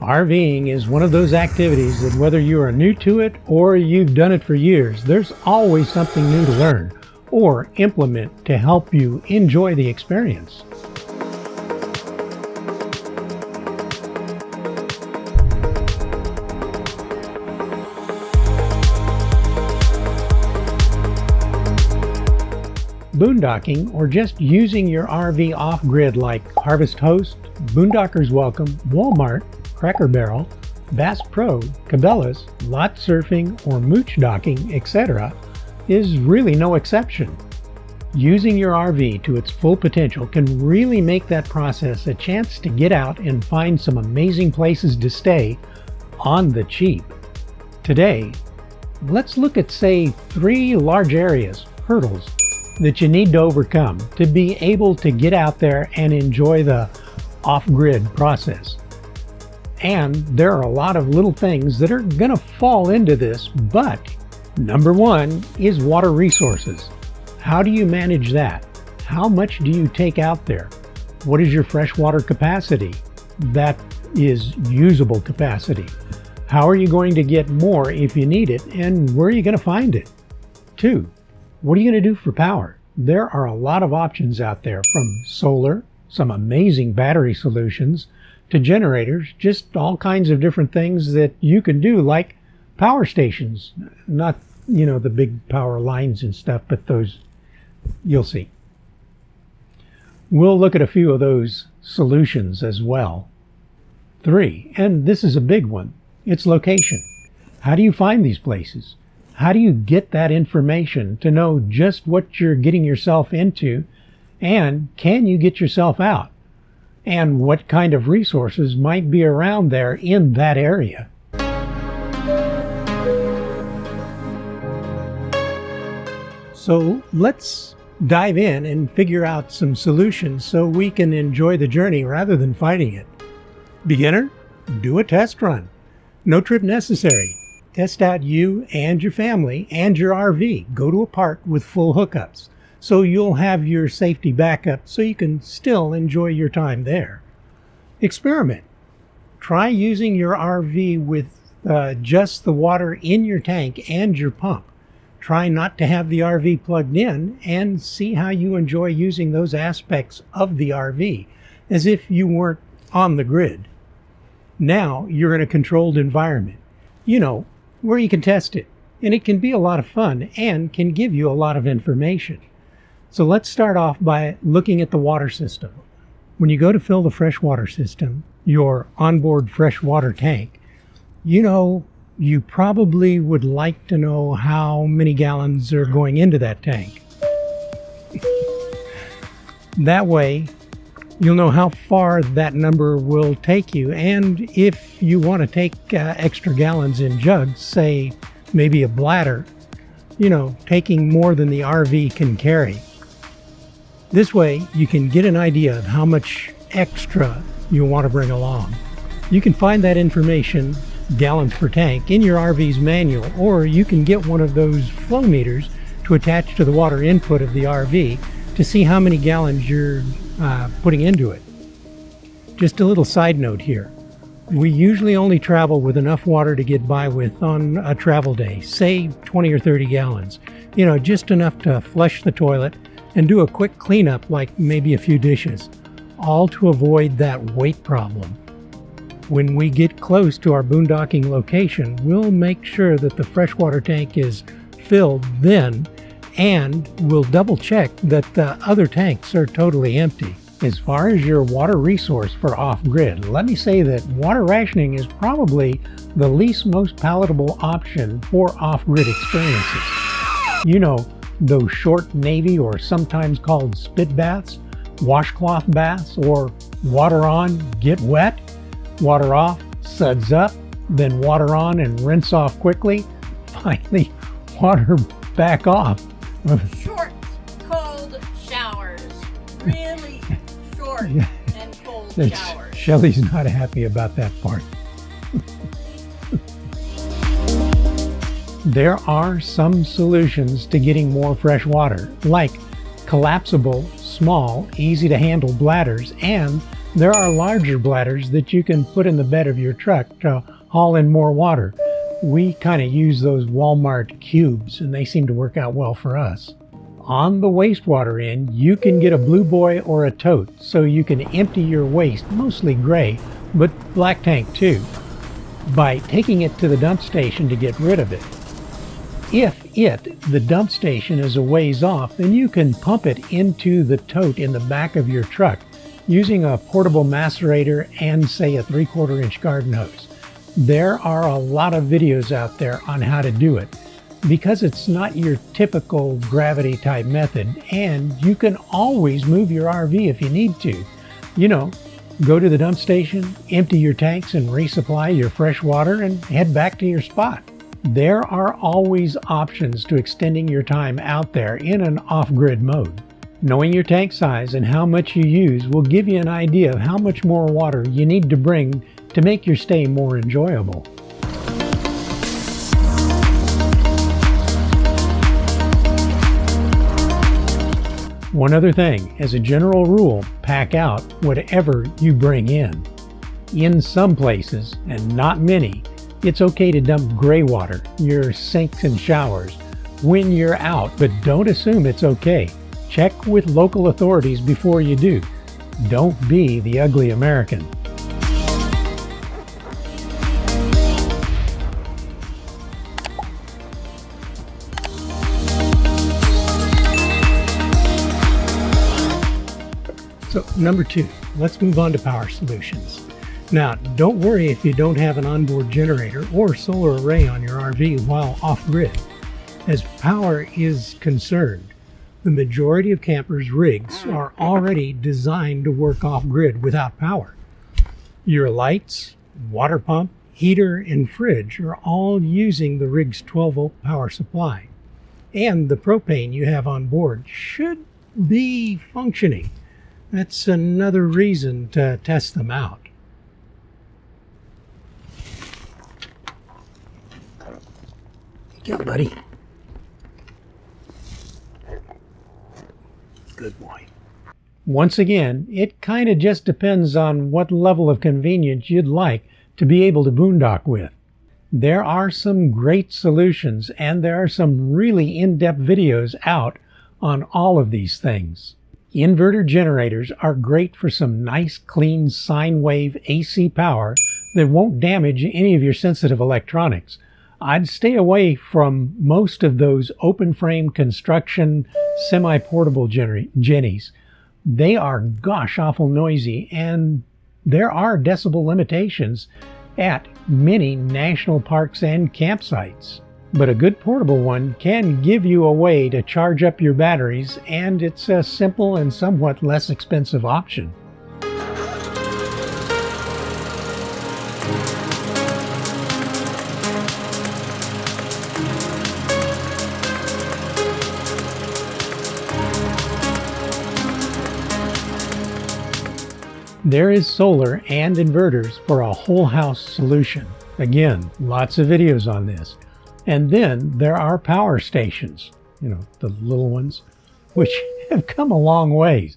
RVing is one of those activities that whether you are new to it or you've done it for years, there's always something new to learn or implement to help you enjoy the experience. Boondocking, or just using your RV off-grid like Harvest Host, Boondockers Welcome, Walmart, Cracker Barrel, Bass Pro, Cabela's, lot surfing, or Mooch Docking, etc., is really no exception. Using your RV to its full potential can really make that process a chance to get out and find some amazing places to stay on the cheap. Today, let's look at, say, 3 large areas, hurdles, that you need to overcome to be able to get out there and enjoy the off-grid process. And there are a lot of little things that are going to fall into this, but number 1 is water resources. How do you manage that? How much do you take out there? What is your freshwater capacity? That is usable capacity. How are you going to get more if you need it, and where are you going to find it? 2, what are you going to do for power? There are a lot of options out there, from solar, some amazing battery solutions, to generators, just all kinds of different things that you can do, like power stations. Not, the big power lines and stuff, but those, you'll see. We'll look at a few of those solutions as well. 3, and this is a big one, it's location. How do you find these places? How do you get that information to know just what you're getting yourself into, and can you get yourself out? And what kind of resources might be around there in that area? So let's dive in and figure out some solutions so we can enjoy the journey rather than fighting it. Beginner, do a test run. No trip necessary. Test out you and your family and your RV. Go to a park with full hookups, so you'll have your safety backup so you can still enjoy your time there. Experiment. Try using your RV with just the water in your tank and your pump. Try not to have the RV plugged in and see how you enjoy using those aspects of the RV as if you weren't on the grid. Now you're in a controlled environment, where you can test it, and it can be a lot of fun and can give you a lot of information. So let's start off by looking at the water system. When you go to fill the freshwater system, your onboard freshwater tank, you probably would like to know how many gallons are going into that tank. That way, you'll know how far that number will take you, and if you want to take extra gallons in jugs, say maybe a bladder, taking more than the RV can carry. This way you can get an idea of how much extra you want to bring along. You can find that information, gallons per tank, in your RV's manual, or you can get one of those flow meters to attach to the water input of the RV to see how many gallons you're putting into it. Just a little side note here. We usually only travel with enough water to get by with on a travel day, say 20 or 30 gallons. Just enough to flush the toilet and do a quick cleanup, like maybe a few dishes, all to avoid that weight problem. When we get close to our boondocking location, we'll make sure that the freshwater tank is filled then, and we'll double check that the other tanks are totally empty. As far as your water resource for off-grid, let me say that water rationing is probably the least most palatable option for off-grid experiences. Those short Navy, or sometimes called spit baths, washcloth baths, or water on, get wet, water off, suds up, then water on and rinse off quickly, finally water back off. Short, cold showers. Really short and cold showers. Shelly's not happy about that part. There are some solutions to getting more fresh water, like collapsible, small, easy to handle bladders, and There are larger bladders that you can put in the bed of your truck to haul in more water. We kind of use those Walmart cubes, and they seem to work out well for us. On the wastewater end, you can get a Blue Boy or a tote, so you can empty your waste, mostly gray, but black tank too, by taking it to the dump station to get rid of it. If the dump station, is a ways off, then you can pump it into the tote in the back of your truck using a portable macerator and, say, a 3/4 inch garden hose. There are a lot of videos out there on how to do it, because it's not your typical gravity type method, and you can always move your RV if you need to. You know, go to the dump station, empty your tanks and resupply your fresh water, and head back to your spot. There are always options to extending your time out there in an off-grid mode. Knowing your tank size and how much you use will give you an idea of how much more water you need to bring to make your stay more enjoyable. One other thing, as a general rule, pack out whatever you bring in. In some places, and not many, it's okay to dump gray water, your sinks and showers, when you're out, but don't assume it's okay. Check with local authorities before you do. Don't be the ugly American. So, number 2, let's move on to power solutions. Now, don't worry if you don't have an onboard generator or solar array on your RV while off-grid. As power is concerned, the majority of campers' rigs are already designed to work off-grid without power. Your lights, water pump, heater, and fridge are all using the rig's 12-volt power supply. And the propane you have on board should be functioning. That's another reason to test them out. Here you go, buddy. Good boy. Once again, it kind of just depends on what level of convenience you'd like to be able to boondock with. There are some great solutions, and there are some really in-depth videos out on all of these things. Inverter generators are great for some nice, clean sine wave AC power that won't damage any of your sensitive electronics. I'd stay away from most of those open frame construction semi-portable jennies. They are gosh awful noisy, and there are decibel limitations at many national parks and campsites. But a good portable one can give you a way to charge up your batteries, and it's a simple and somewhat less expensive option. There is solar and inverters for a whole house solution. Again, lots of videos on this. And then there are power stations, the little ones, which have come a long ways.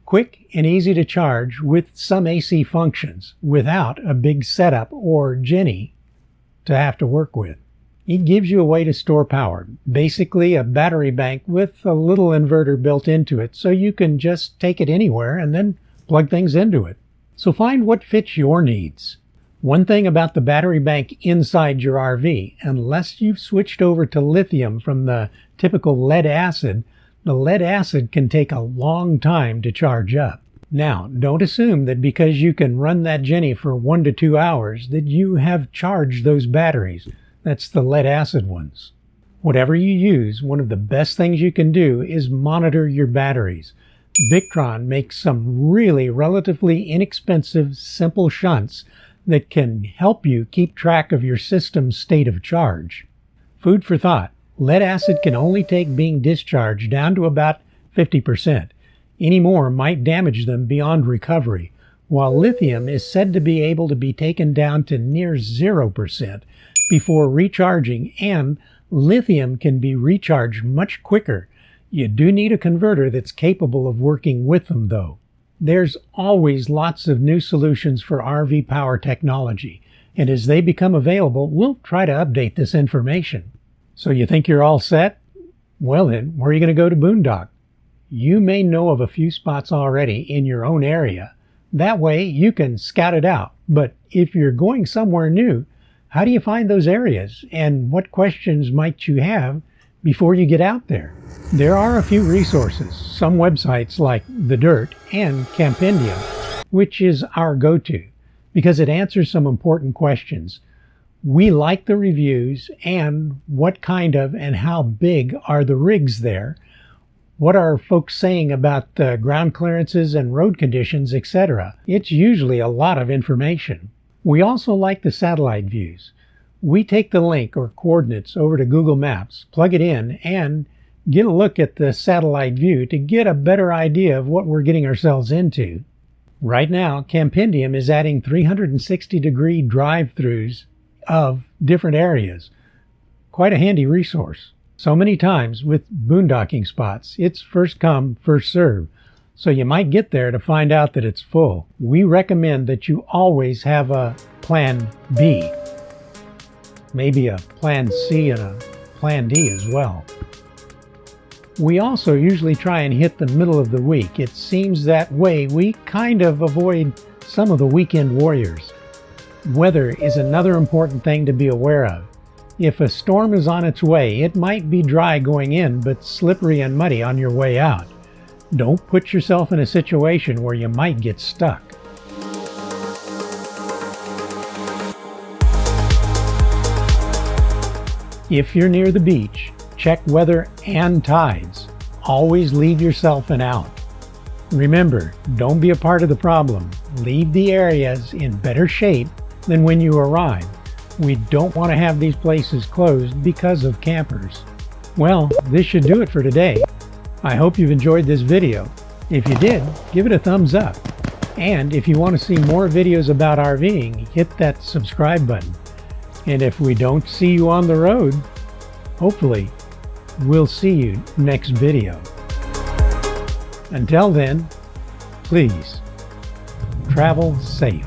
Quick and easy to charge with some AC functions without a big setup or Jenny to have to work with. It gives you a way to store power, basically a battery bank with a little inverter built into it, so you can just take it anywhere and then plug things into it. So find what fits your needs. One thing about the battery bank inside your RV, unless you've switched over to lithium from the typical lead acid, the lead acid can take a long time to charge up. Now, don't assume that because you can run that Jenny for 1 to 2 hours that you have charged those batteries. That's the lead acid ones. Whatever you use, one of the best things you can do is monitor your batteries. Victron makes some really relatively inexpensive, simple shunts that can help you keep track of your system's state of charge. Food for thought. Lead acid can only take being discharged down to about 50%. Any more might damage them beyond recovery, while lithium is said to be able to be taken down to near 0% before recharging, and lithium can be recharged much quicker. You do need a converter that's capable of working with them, though. There's always lots of new solutions for RV power technology, and as they become available, we'll try to update this information. So you think you're all set? Well then, where are you going to go to boondock? You may know of a few spots already in your own area. That way you can scout it out. But if you're going somewhere new, how do you find those areas? And what questions might you have before you get out there? There are a few resources, some websites like The Dirt and Campendium, which is our go-to because it answers some important questions. We like the reviews and what kind of and how big are the rigs there? What are folks saying about the ground clearances and road conditions, etc.? It's usually a lot of information. We also like the satellite views. We take the link or coordinates over to Google Maps, plug it in, and get a look at the satellite view to get a better idea of what we're getting ourselves into. Right now, Campendium is adding 360-degree drive-throughs of different areas. Quite a handy resource. So many times with boondocking spots, it's first come, first serve. So you might get there to find out that it's full. We recommend that you always have a plan B. Maybe a plan C and a plan D as well. We also usually try and hit the middle of the week. It seems that way we kind of avoid some of the weekend warriors. Weather is another important thing to be aware of. If a storm is on its way, it might be dry going in, but slippery and muddy on your way out. Don't put yourself in a situation where you might get stuck. If you're near the beach, check weather and tides. Always leave yourself an out. Remember, don't be a part of the problem. Leave the areas in better shape than when you arrive. We don't want to have these places closed because of campers. Well, this should do it for today. I hope you've enjoyed this video. If you did, give it a thumbs up. And if you want to see more videos about RVing, hit that subscribe button. And if we don't see you on the road, hopefully we'll see you next video. Until then, please travel safe.